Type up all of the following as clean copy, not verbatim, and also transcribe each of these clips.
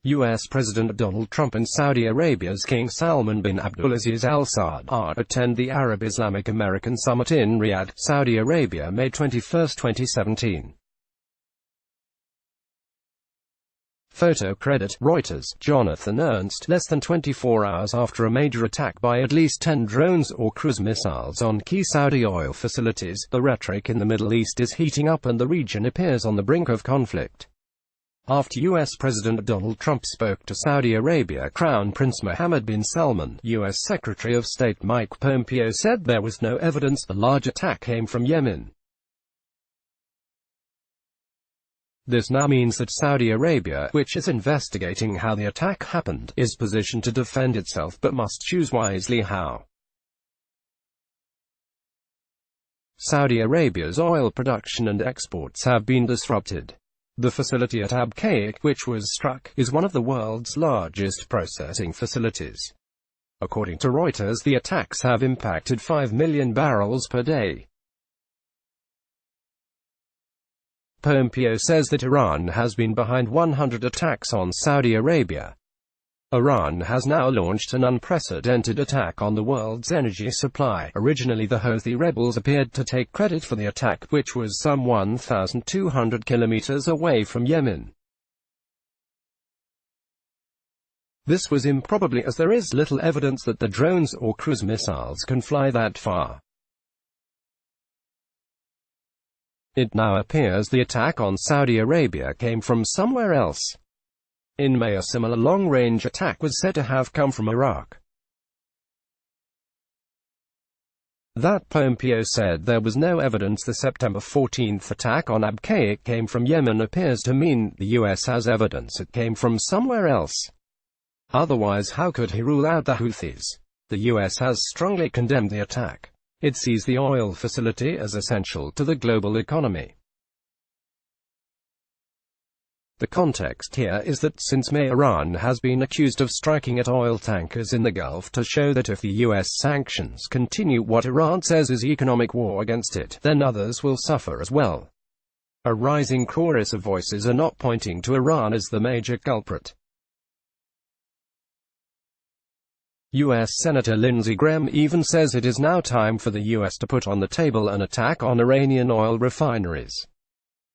U.S. President Donald Trump and Saudi Arabia's King Salman bin Abdulaziz Al Saud attend the Arab Islamic American Summit in Riyadh, Saudi Arabia, May 21, 2017. Photo credit Reuters. Jonathan Ernst. Less than 24 hours after a major attack by at least 10 drones or cruise missiles on key Saudi oil facilities, the rhetoric in the Middle East is heating up and the region appears on the brink of conflict. After U.S. President Donald Trump spoke to Saudi Arabia Crown Prince Mohammed bin Salman, U.S. Secretary of State Mike Pompeo said there was no evidence the large attack came from Yemen. This now means that Saudi Arabia, which is investigating how the attack happened, is positioned to defend itself but must choose wisely how. Saudi Arabia's oil production and exports have been disrupted. The facility at Abqaiq, which was struck, is one of the world's largest processing facilities. According to Reuters, the attacks have impacted 5 million barrels per day. Pompeo says that Iran has been behind 100 attacks on Saudi Arabia. Iran has now launched an unprecedented attack on the world's energy supply. Originally, the Houthi rebels appeared to take credit for the attack, which was some 1,200 kilometers away from Yemen. This was improbably, as there is little evidence that the drones or cruise missiles can fly that far. It now appears the attack on Saudi Arabia came from somewhere else. In May, a similar long-range attack was said to have come from Iraq. That Pompeo said there was no evidence the September 14 attack on Abqaiq came from Yemen appears to mean the U.S. has evidence it came from somewhere else. Otherwise, how could he rule out the Houthis? The U.S. has strongly condemned the attack. It sees the oil facility as essential to the global economy. The context here is that since May, Iran has been accused of striking at oil tankers in the Gulf to show that if the U.S. sanctions continue what Iran says is economic war against it, then others will suffer as well. A rising chorus of voices are not pointing to Iran as the major culprit. U.S. Senator Lindsey Graham even says it is now time for the U.S. to put on the table an attack on Iranian oil refineries.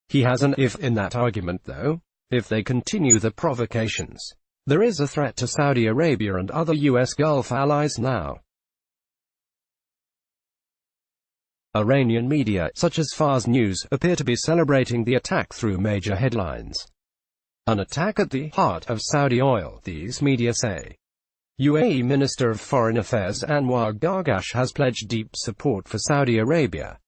He has an if in that argument though. If they continue the provocations, there is a threat to Saudi Arabia and other U.S. Gulf allies now. Iranian media, such as Fars News, appear to be celebrating the attack through major headlines. An attack at the heart of Saudi oil, these media say. UAE Minister of Foreign Affairs Anwar Gargash has pledged deep support for Saudi Arabia.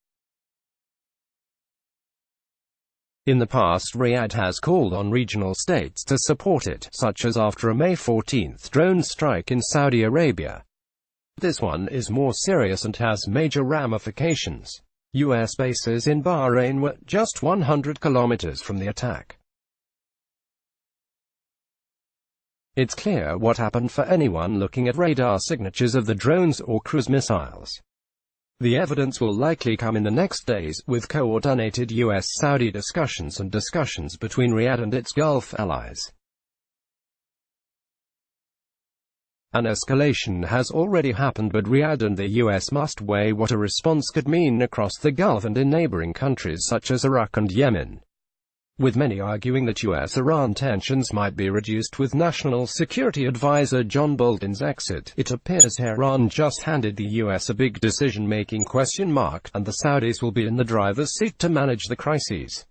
In the past, Riyadh has called on regional states to support it, such as after a May 14 drone strike in Saudi Arabia. This one is more serious and has major ramifications. U.S. bases in Bahrain were just 100 kilometers from the attack. It's clear what happened for anyone looking at radar signatures of the drones or cruise missiles. The evidence will likely come in the next days, with coordinated U.S.-Saudi discussions between Riyadh and its Gulf allies. An escalation has already happened, but Riyadh and the U.S. must weigh what a response could mean across the Gulf and in neighboring countries such as Iraq and Yemen. With many arguing that U.S.-Iran tensions might be reduced with National Security Advisor John Bolton's exit, it appears Iran just handed the U.S. a big decision-making question mark, and the Saudis will be in the driver's seat to manage the crises.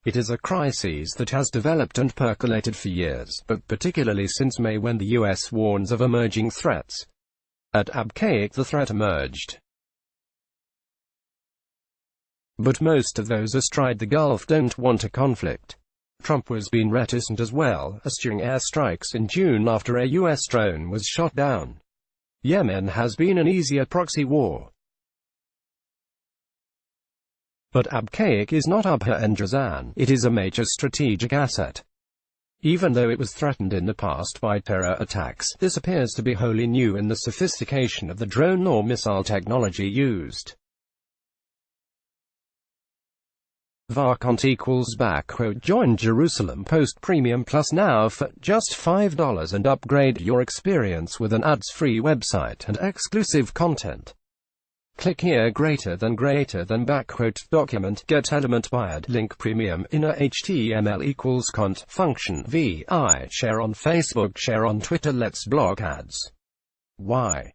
It is a crisis that has developed and percolated for years, but particularly since May when the U.S. warns of emerging threats. At Abqaiq the threat emerged. But most of those astride the Gulf don't want a conflict. Trump was being reticent as well, eschewing airstrikes in June after a U.S. drone was shot down. Yemen has been an easier proxy war. But Abqaiq is not Abha and Jazan, it is a major strategic asset. Even though it was threatened in the past by terror attacks, this appears to be wholly new in the sophistication of the drone or missile technology used. var cont equals join Jerusalem Post Premium Plus now for just $5 and upgrade your experience with an ads-free website and exclusive content. Click here greater than document get element biad link premium inner HTML equals cont function vi share on Facebook share on Twitter let's blog ads. Why?